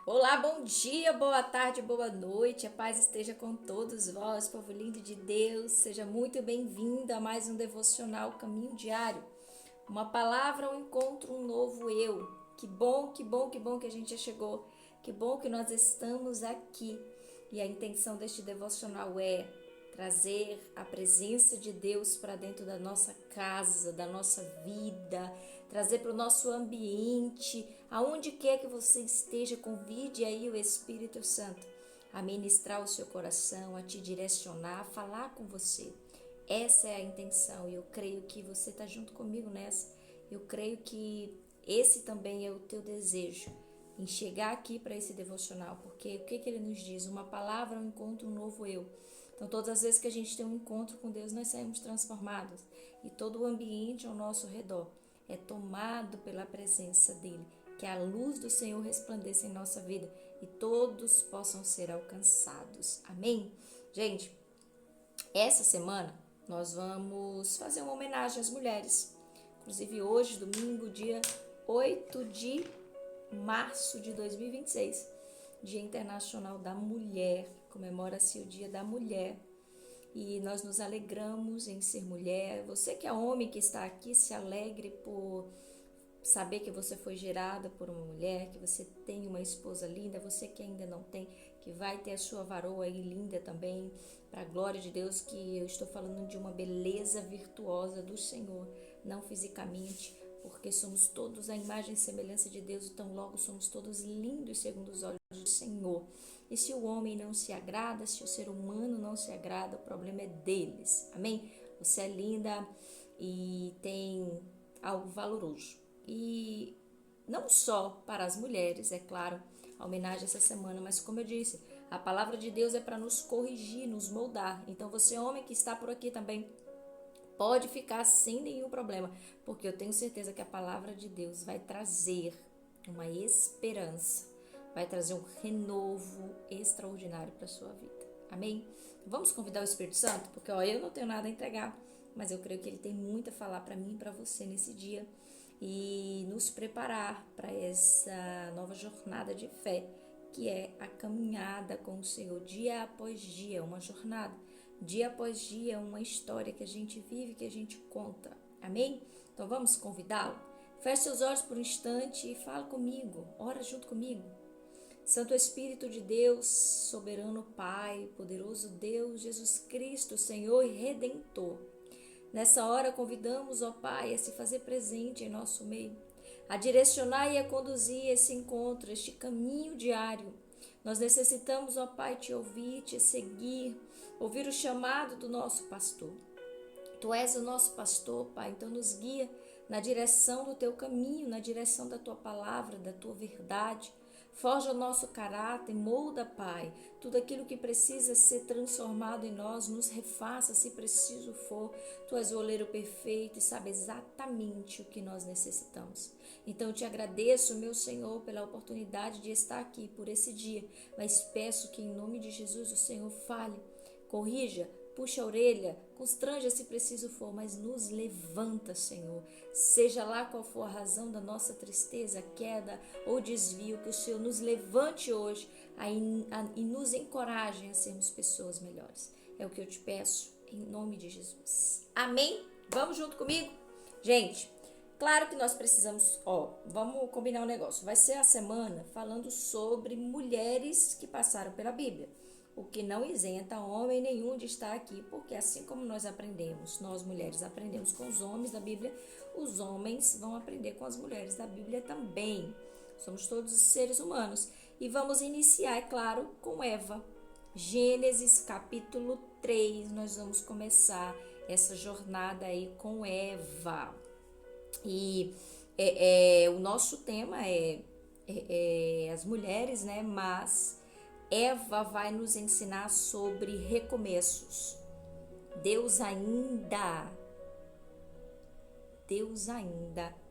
Olá, bom dia, boa tarde, boa noite. A paz esteja com todos vós, povo lindo de Deus. Seja muito bem-vindo a mais um devocional Caminho Diário. Uma palavra, um encontro, um novo eu. Que bom, que bom, que bom que a gente já chegou. Que bom que nós estamos aqui. E a intenção deste devocional é trazer a presença de Deus para dentro da nossa casa, da nossa vida, trazer para o nosso ambiente, aonde quer que você esteja, convide aí o Espírito Santo a ministrar o seu coração, a te direcionar, a falar com você. Essa é a intenção e eu creio que você está junto comigo nessa. Eu creio que esse também é o teu desejo, em chegar aqui para esse devocional, porque o que ele nos diz? Uma palavra, um encontro, um novo eu. Então, todas as vezes que a gente tem um encontro com Deus, nós saímos transformados e todo o ambiente ao nosso redor é tomado pela presença dele. Que a luz do Senhor resplandeça em nossa vida e todos possam ser alcançados. Amém? Gente, essa semana nós vamos fazer uma homenagem às mulheres. Inclusive hoje, domingo, dia 8 de março de 2026, Dia Internacional da Mulher, comemora-se o Dia da Mulher. E nós nos alegramos em ser mulher. Você que é homem que está aqui, se alegre por saber que você foi gerada por uma mulher, que você tem uma esposa linda, você que ainda não tem, que vai ter a sua varoa aí linda também, para a glória de Deus, que eu estou falando de uma beleza virtuosa do Senhor, não fisicamente, porque somos todos a imagem e semelhança de Deus, então logo somos todos lindos segundo os olhos do Senhor. E se o homem não se agrada, se o ser humano não se agrada, o problema é deles. Amém? Você é linda e tem algo valoroso. E não só para as mulheres, é claro, a homenagem essa semana, mas como eu disse, a palavra de Deus é para nos corrigir, nos moldar. Então você, homem que está por aqui também, pode ficar sem nenhum problema, porque eu tenho certeza que a palavra de Deus vai trazer uma esperança, vai trazer um renovo extraordinário para a sua vida. Amém? Vamos convidar o Espírito Santo, porque eu não tenho nada a entregar, mas eu creio que ele tem muito a falar para mim e para você nesse dia e nos preparar para essa nova jornada de fé, que é a caminhada com o Senhor dia após dia, uma jornada. Dia após dia, uma história que a gente vive, que a gente conta. Amém? Então vamos convidá-lo? Feche seus olhos por um instante e fala comigo. Ora junto comigo. Santo Espírito de Deus, soberano Pai, poderoso Deus, Jesus Cristo, Senhor e Redentor. Nessa hora convidamos, ó Pai, a se fazer presente em nosso meio, a direcionar e a conduzir esse encontro, este caminho diário. Nós necessitamos, ó Pai, te ouvir, te seguir, ouvir o chamado do nosso pastor. Tu és o nosso pastor, Pai, então nos guia na direção do teu caminho, na direção da tua palavra, da tua verdade. Forja o nosso caráter, molda, Pai, tudo aquilo que precisa ser transformado em nós, nos refaça se preciso for. Tu és o oleiro perfeito e sabe exatamente o que nós necessitamos. Então eu te agradeço, meu Senhor, pela oportunidade de estar aqui por esse dia, mas peço que em nome de Jesus o Senhor fale, corrija, puxa a orelha, constranja se preciso for, mas nos levanta, Senhor. Seja lá qual for a razão da nossa tristeza, queda ou desvio, que o Senhor nos levante hoje e nos encoraje a sermos pessoas melhores. É o que eu te peço, em nome de Jesus. Amém? Vamos junto comigo? Gente, claro que nós precisamos, vamos combinar um negócio. Vai ser a semana falando sobre mulheres que passaram pela Bíblia. O que não isenta homem nenhum de estar aqui, porque assim como nós aprendemos, nós mulheres aprendemos com os homens da Bíblia, os homens vão aprender com as mulheres da Bíblia também. Somos todos seres humanos. E vamos iniciar, é claro, com Eva. Gênesis capítulo 3, nós vamos começar essa jornada aí com Eva. E o nosso tema é as mulheres, né? Mas Eva vai nos ensinar sobre recomeços. Deus ainda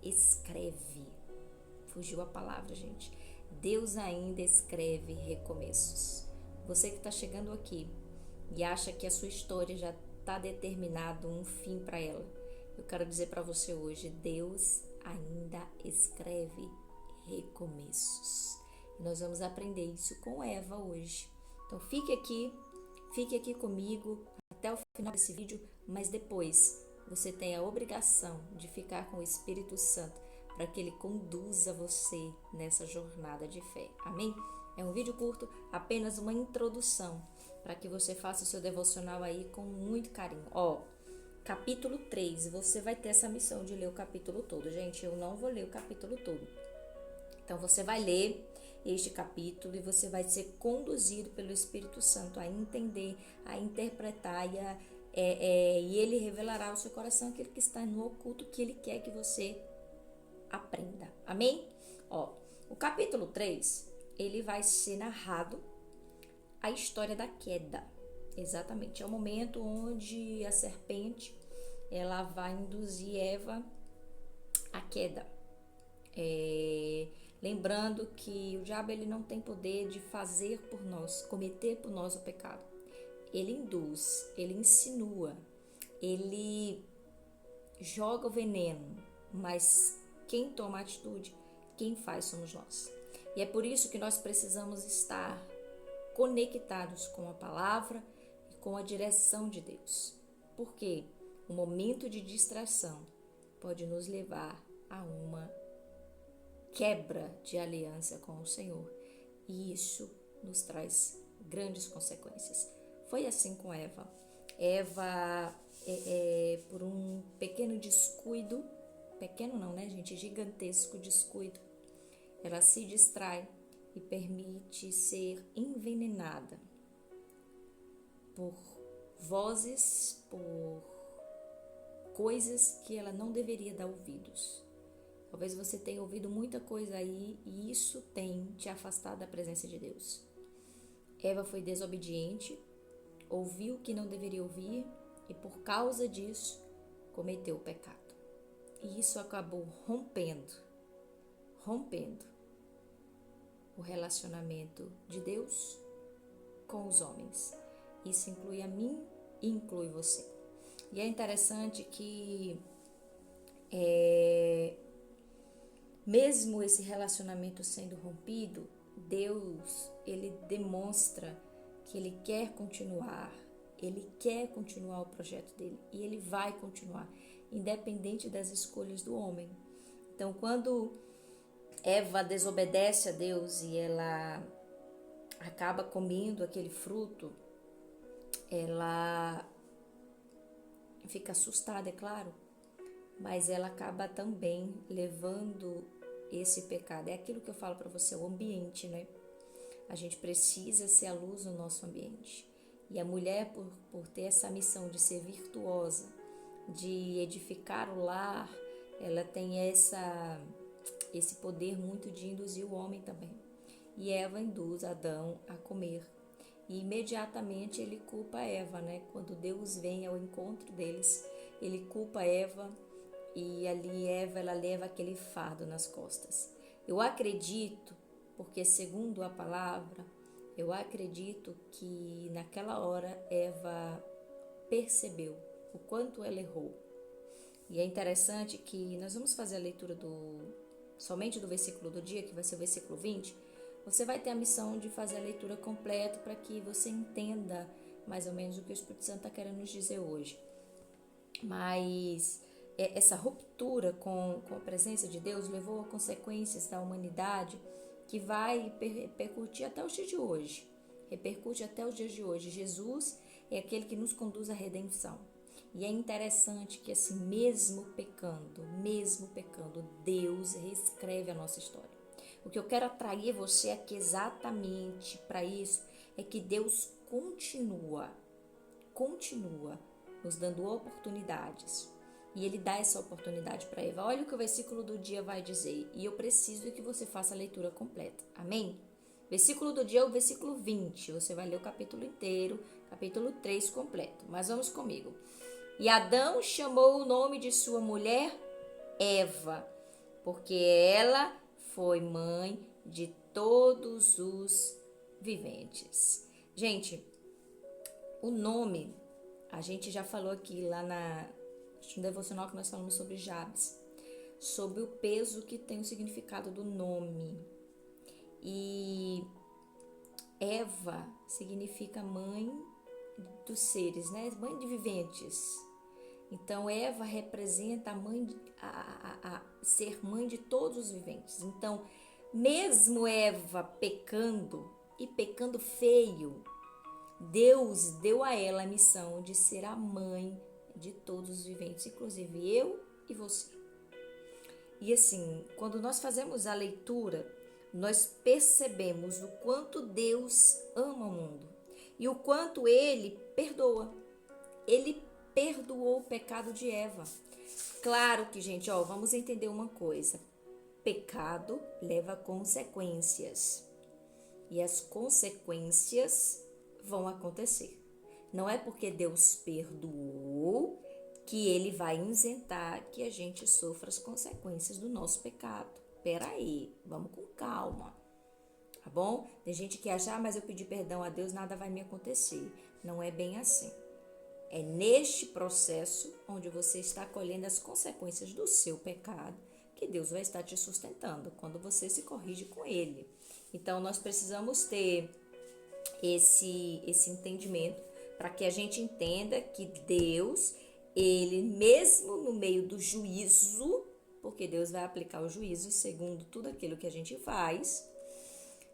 escreve. Fugiu a palavra, gente. Deus ainda escreve recomeços. Você que está chegando aqui e acha que a sua história já está determinado um fim para ela, eu quero dizer para você hoje, Deus ainda escreve recomeços. Nós vamos aprender isso com Eva hoje. Então fique aqui comigo até o final desse vídeo, mas depois você tem a obrigação de ficar com o Espírito Santo para que ele conduza você nessa jornada de fé. Amém? É um vídeo curto, apenas uma introdução para que você faça o seu devocional aí com muito carinho. Capítulo 3, você vai ter essa missão de ler o capítulo todo. Gente, eu não vou ler o capítulo todo. Então, você vai ler este capítulo e você vai ser conduzido pelo Espírito Santo a entender, a interpretar e ele revelará ao seu coração aquilo que está no oculto que ele quer que você aprenda. Amém? O capítulo 3, ele vai ser narrado a história da queda. Exatamente, é o momento onde a serpente ela vai induzir Eva à queda. Lembrando que o diabo ele não tem poder de fazer por nós, cometer por nós o pecado. Ele induz, ele insinua, ele joga o veneno, mas quem toma a atitude, quem faz somos nós. E é por isso que nós precisamos estar conectados com a palavra e com a direção de Deus. Porque o momento de distração pode nos levar a uma quebra de aliança com o Senhor. E isso nos traz grandes consequências. Foi assim com Eva. Eva, por um pequeno descuido, pequeno não, né, gente? Gigantesco descuido, ela se distrai e permite ser envenenada por vozes, por coisas que ela não deveria dar ouvidos. Talvez você tenha ouvido muita coisa aí e isso tem te afastado da presença de Deus. Eva foi desobediente, ouviu o que não deveria ouvir e por causa disso cometeu o pecado. E isso acabou rompendo o relacionamento de Deus com os homens. Isso inclui a mim e inclui você. E é interessante que mesmo esse relacionamento sendo rompido, Deus, ele demonstra que ele quer continuar o projeto dele e ele vai continuar, independente das escolhas do homem. Então, quando Eva desobedece a Deus e ela acaba comendo aquele fruto, ela fica assustada, é claro, mas ela acaba também levando esse pecado. É aquilo que eu falo para você, o ambiente, né? A gente precisa ser a luz no nosso ambiente. E a mulher, por ter essa missão de ser virtuosa, de edificar o lar, ela tem esse poder muito de induzir o homem também. E Eva induz Adão a comer. E imediatamente ele culpa Eva, né? Quando Deus vem ao encontro deles, ele culpa Eva e ali Eva ela leva aquele fardo nas costas. Eu acredito, porque segundo a palavra, eu acredito que naquela hora Eva percebeu o quanto ela errou. E é interessante que nós vamos fazer a leitura somente do versículo do dia, que vai ser o versículo 20. Você vai ter a missão de fazer a leitura completa para que você entenda mais ou menos o que o Espírito Santo está querendo nos dizer hoje. Mas essa ruptura com a presença de Deus levou a consequências da humanidade que vai repercutir até os dias de hoje. Repercute até os dias de hoje. Jesus é aquele que nos conduz à redenção. E é interessante que assim, mesmo pecando, Deus reescreve a nossa história. O que eu quero atrair você aqui exatamente para isso é que Deus continua nos dando oportunidades. E ele dá essa oportunidade para Eva. Olha o que o versículo do dia vai dizer. E eu preciso que você faça a leitura completa. Amém? Versículo do dia é o versículo 20. Você vai ler o capítulo inteiro, capítulo 3 completo. Mas vamos comigo. E Adão chamou o nome de sua mulher Eva, porque ela foi mãe de todos os viventes. Gente, o nome, a gente já falou aqui lá no devocional que nós falamos sobre Jabes, sobre o peso que tem o significado do nome. E Eva significa mãe dos seres, né? Mãe de viventes. Então, Eva representa a mãe, a ser mãe de todos os viventes. Então, mesmo Eva pecando, e pecando feio, Deus deu a ela a missão de ser a mãe de todos os viventes, inclusive eu e você. E assim, quando nós fazemos a leitura, nós percebemos o quanto Deus ama o mundo e o quanto Ele perdoa. Ele perdoou o pecado de Eva. Claro que, gente, vamos entender uma coisa. Pecado leva consequências. E as consequências vão acontecer. Não é porque Deus perdoou que Ele vai isentar que a gente sofra as consequências do nosso pecado. Peraí, vamos com calma, tá bom? Tem gente que acha, mas eu pedi perdão a Deus, nada vai me acontecer. Não é bem assim. É neste processo onde você está colhendo as consequências do seu pecado que Deus vai estar te sustentando, quando você se corrige com Ele. Então, nós precisamos ter esse entendimento para que a gente entenda que Deus, Ele mesmo no meio do juízo, porque Deus vai aplicar o juízo segundo tudo aquilo que a gente faz,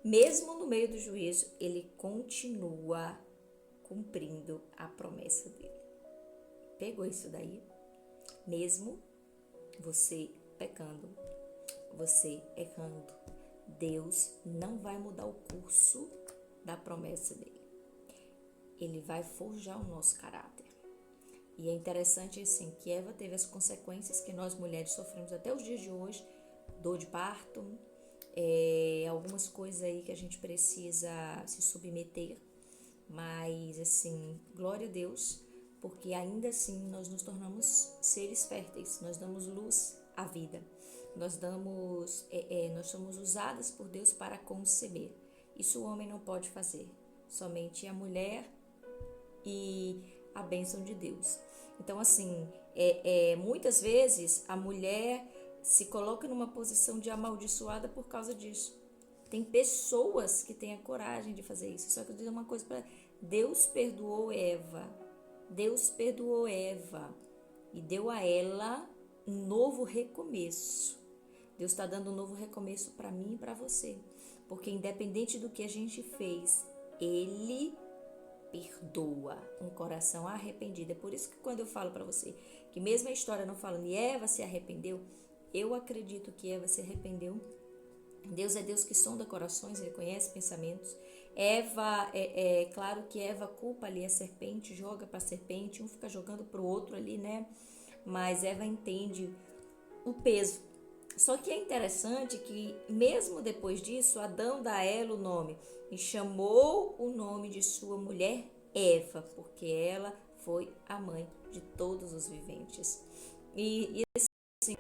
mesmo no meio do juízo, Ele continua cumprindo a promessa dele. Pegou isso daí? Mesmo você pecando, você errando, Deus não vai mudar o curso da promessa dele. Ele vai forjar o nosso caráter. E é interessante assim que Eva teve as consequências que nós mulheres sofremos até os dias de hoje, dor de parto, algumas coisas aí que a gente precisa se submeter, mas assim, glória a Deus, porque ainda assim nós nos tornamos seres férteis, nós damos luz à vida, nós somos usadas por Deus para conceber. Isso o homem não pode fazer, somente a mulher e a bênção de Deus. Então assim, muitas vezes a mulher se coloca numa posição de amaldiçoada por causa disso. Tem pessoas que têm a coragem de fazer isso. Só que eu digo uma coisa para Deus perdoou Eva. Deus perdoou Eva e deu a ela um novo recomeço. Deus está dando um novo recomeço para mim e para você. Porque independente do que a gente fez, Ele perdoa um coração arrependido. É por isso que quando eu falo para você que mesmo a história não falando e Eva se arrependeu, eu acredito que Eva se arrependeu. Deus é Deus que sonda corações, Ele conhece pensamentos. Eva, claro que Eva culpa ali a serpente, joga para a serpente, um fica jogando para o outro ali, né? Mas Eva entende o peso. Só que é interessante que mesmo depois disso, Adão dá a ela o nome e chamou o nome de sua mulher Eva, porque ela foi a mãe de todos os viventes. E assim,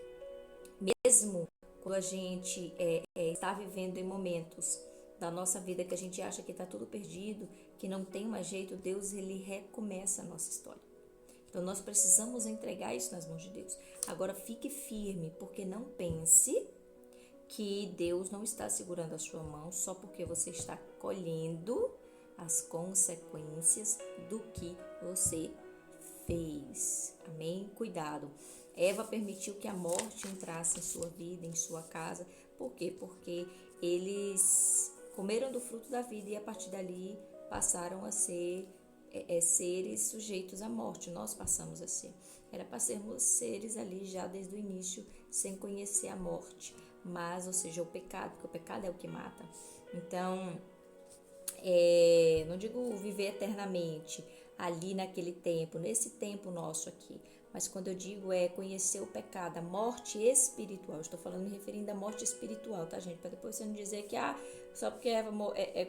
mesmo quando a gente está vivendo em momentos da nossa vida que a gente acha que está tudo perdido, que não tem mais jeito, Deus ele recomeça a nossa história. Então nós precisamos entregar isso nas mãos de Deus. Agora fique firme, porque não pense que Deus não está segurando a sua mão só porque você está colhendo as consequências do que você fez. Amém? Cuidado. Eva permitiu que a morte entrasse em sua vida, em sua casa. Por quê? Porque eles comeram do fruto da vida e a partir dali passaram a ser seres sujeitos à morte. Nós passamos a ser. Era para sermos seres ali já desde o início, sem conhecer a morte. Mas, ou seja, o pecado, porque o pecado é o que mata. Então, não digo viver eternamente ali naquele tempo, nesse tempo nosso aqui, mas quando eu digo conhecer o pecado, a morte espiritual, estou falando me referindo à morte espiritual, tá, gente? Para depois você não dizer que só porque Eva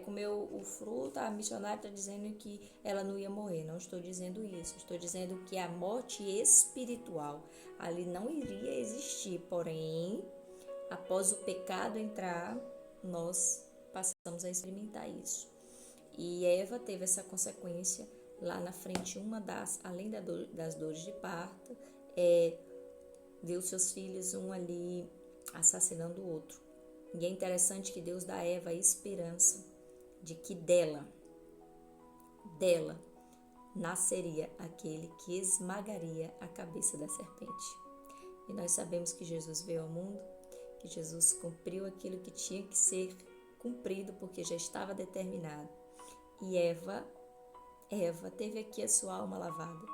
comeu o fruto, a missionária está dizendo que ela não ia morrer. Não estou dizendo isso, estou dizendo que a morte espiritual ali não iria existir, porém, após o pecado entrar, nós passamos a experimentar isso. E Eva teve essa consequência lá na frente, além das dores de parto, viu seus filhos um ali assassinando o outro. E é interessante que Deus dá a Eva a esperança de que dela nasceria aquele que esmagaria a cabeça da serpente. E nós sabemos que Jesus veio ao mundo, que Jesus cumpriu aquilo que tinha que ser cumprido, porque já estava determinado. E Eva teve aqui a sua alma lavada.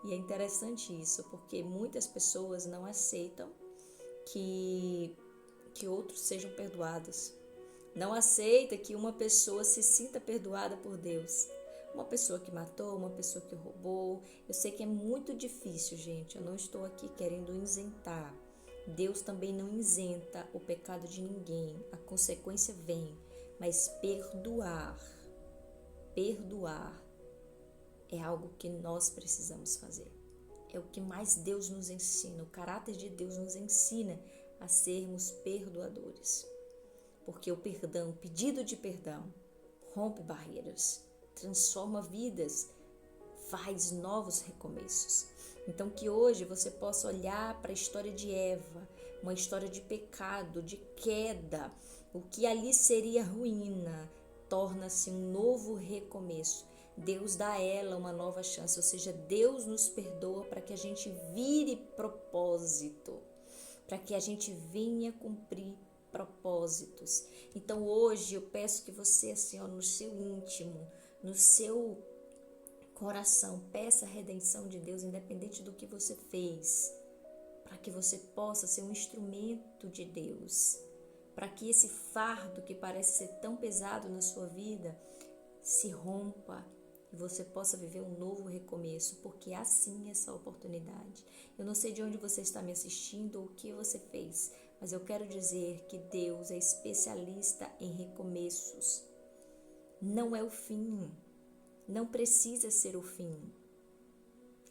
E é interessante isso, porque muitas pessoas não aceitam que outros sejam perdoados. Não aceita que uma pessoa se sinta perdoada por Deus. Uma pessoa que matou, uma pessoa que roubou. Eu sei que é muito difícil, gente. Eu não estou aqui querendo isentar. Deus também não isenta o pecado de ninguém. A consequência vem. Mas perdoar é algo que nós precisamos fazer. É o que mais Deus nos ensina. O caráter de Deus nos ensina a sermos perdoadores. Porque o perdão, o pedido de perdão, rompe barreiras, transforma vidas, faz novos recomeços. Então que hoje você possa olhar para a história de Eva, uma história de pecado, de queda. O que ali seria ruína, torna-se um novo recomeço. Deus dá a ela uma nova chance, ou seja, Deus nos perdoa para que a gente vire propósito, para que a gente venha cumprir propósitos. Então hoje eu peço que você, assim, no seu íntimo, no seu coração, peça a redenção de Deus, independente do que você fez, para que você possa ser um instrumento de Deus, para que esse fardo que parece ser tão pesado na sua vida se rompa e você possa viver um novo recomeço, porque há sim essa oportunidade. Eu não sei de onde você está me assistindo ou o que você fez, mas eu quero dizer que Deus é especialista em recomeços. Não é o fim, não precisa ser o fim.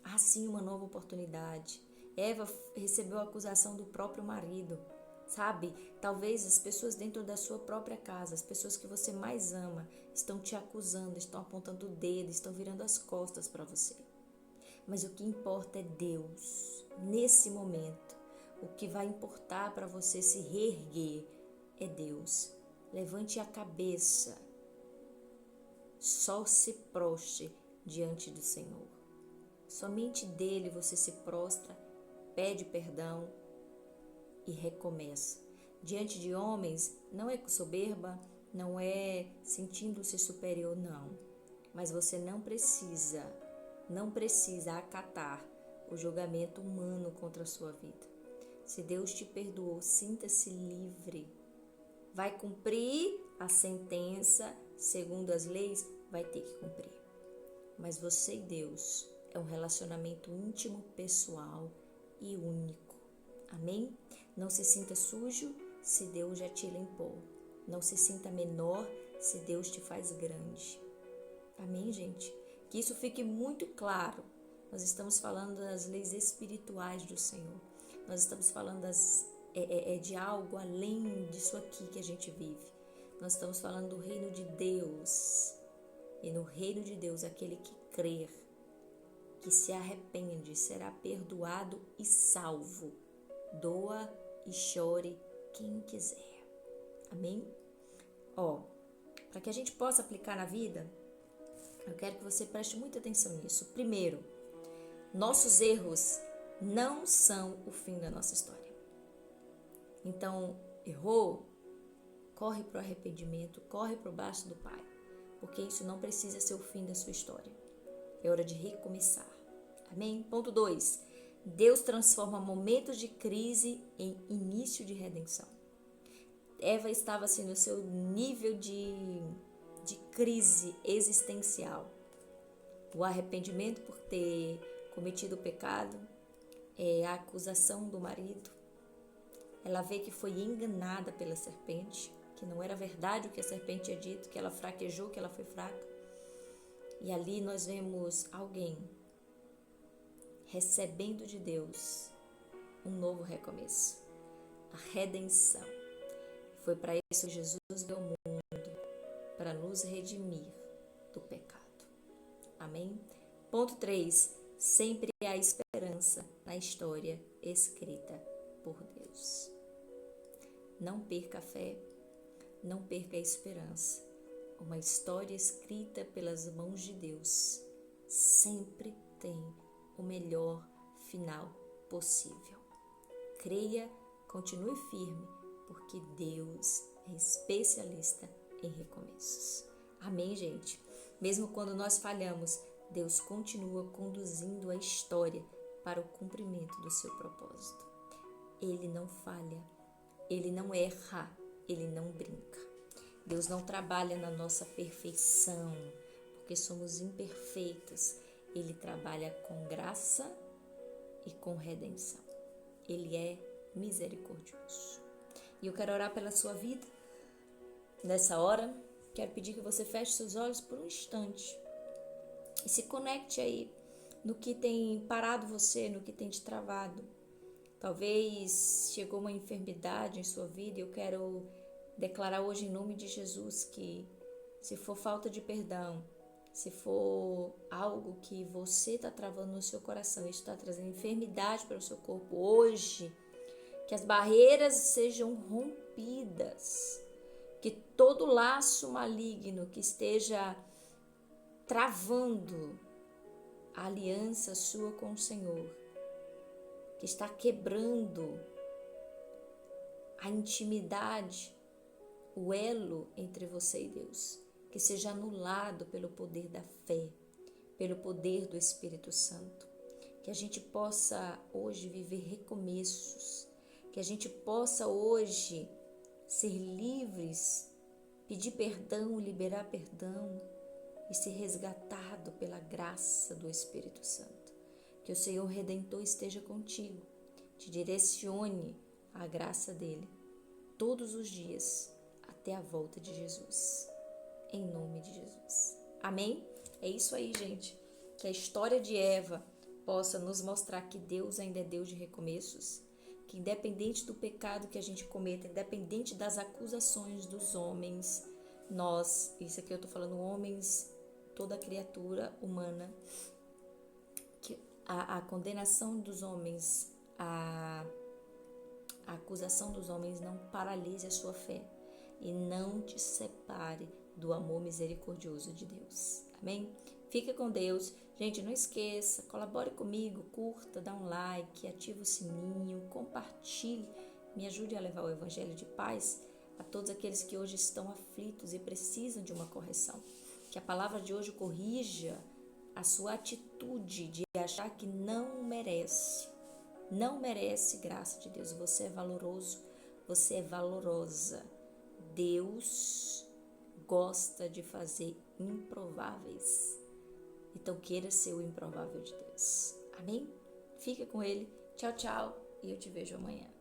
Há sim uma nova oportunidade. Eva recebeu a acusação do próprio marido, sabe? Talvez as pessoas dentro da sua própria casa, as pessoas que você mais ama, estão te acusando, estão apontando o dedo, estão virando as costas para você. Mas o que importa é Deus. Nesse momento, o que vai importar para você se reerguer é Deus. Levante a cabeça. Só se prostre diante do Senhor. Somente dele você se prostra, pede perdão e recomeça. Diante de homens, não é soberba, não é sentindo-se superior, não. Mas você não precisa acatar o julgamento humano contra a sua vida. Se Deus te perdoou, sinta-se livre. Vai cumprir a sentença segundo as leis, vai ter que cumprir. Mas você e Deus é um relacionamento íntimo, pessoal e único. Amém? Não se sinta sujo se Deus já te limpou. Não se sinta menor se Deus te faz grande. Amém, gente? Que isso fique muito claro. Nós estamos falando das leis espirituais do Senhor. Nós estamos falando de algo além disso aqui que a gente vive. Nós estamos falando do reino de Deus. E no reino de Deus, aquele que crer, que se arrepende, será perdoado e salvo. Doa e chore quem quiser. Amém? Para que a gente possa aplicar na vida, eu quero que você preste muita atenção nisso. Primeiro, nossos erros não são o fim da nossa história. Então, errou, corre para o arrependimento, corre para o braço do Pai, porque isso não precisa ser o fim da sua história. É hora de recomeçar. Amém? Ponto 2. Deus transforma momentos de crise em início de redenção. Eva estava assim no seu nível de crise existencial. O arrependimento por ter cometido o pecado, a acusação do marido. Ela vê que foi enganada pela serpente, que não era verdade o que a serpente tinha dito, que ela fraquejou, que ela foi fraca. E ali nós vemos alguém recebendo de Deus um novo recomeço, a redenção. Foi para isso que Jesus veio ao mundo, para nos redimir do pecado. Amém? Ponto 3. Sempre há esperança na história escrita por Deus. Não perca a fé, não perca a esperança. Uma história escrita pelas mãos de Deus sempre tem o melhor final possível. Creia, continue firme, porque Deus é especialista em recomeços. Amém, gente? Mesmo quando nós falhamos, Deus continua conduzindo a história para o cumprimento do seu propósito. Ele não falha, Ele não erra, Ele não brinca. Deus não trabalha na nossa perfeição, porque somos imperfeitos. Ele trabalha com graça e com redenção. Ele é misericordioso. E eu quero orar pela sua vida. Nessa hora, quero pedir que você feche seus olhos por um instante e se conecte aí no que tem parado você, no que tem te travado. Talvez chegou uma enfermidade em sua vida e eu quero declarar hoje em nome de Jesus que se for falta de perdão, se for algo que você está travando no seu coração, isso está trazendo enfermidade para o seu corpo hoje, que as barreiras sejam rompidas, que todo laço maligno que esteja travando a aliança sua com o Senhor, que está quebrando a intimidade, o elo entre você e Deus, que seja anulado pelo poder da fé, pelo poder do Espírito Santo. Que a gente possa hoje viver recomeços, que a gente possa hoje ser livres, pedir perdão, liberar perdão e ser resgatado pela graça do Espírito Santo. Que o Senhor Redentor esteja contigo, te direcione a graça dele todos os dias até a volta de Jesus. Em nome de Jesus. Amém? É isso aí, gente. Que a história de Eva possa nos mostrar que Deus ainda é Deus de recomeços, que independente do pecado que a gente cometa, independente das acusações dos homens, nós, isso aqui eu tô falando homens, toda criatura humana, que a condenação dos homens, a acusação dos homens não paralise a sua fé e não te separe do amor misericordioso de Deus. Amém? Fica com Deus. Gente, não esqueça, colabore comigo, curta, dá um like, ativa o sininho, compartilhe, me ajude a levar o evangelho de paz a todos aqueles que hoje estão aflitos e precisam de uma correção. Que a palavra de hoje corrija a sua atitude de achar que não merece graça de Deus. Você é valoroso, você é valorosa. Deus gosta de fazer improváveis. Então queira ser o improvável de Deus. Amém? Fica com Ele. Tchau, tchau. E eu te vejo amanhã.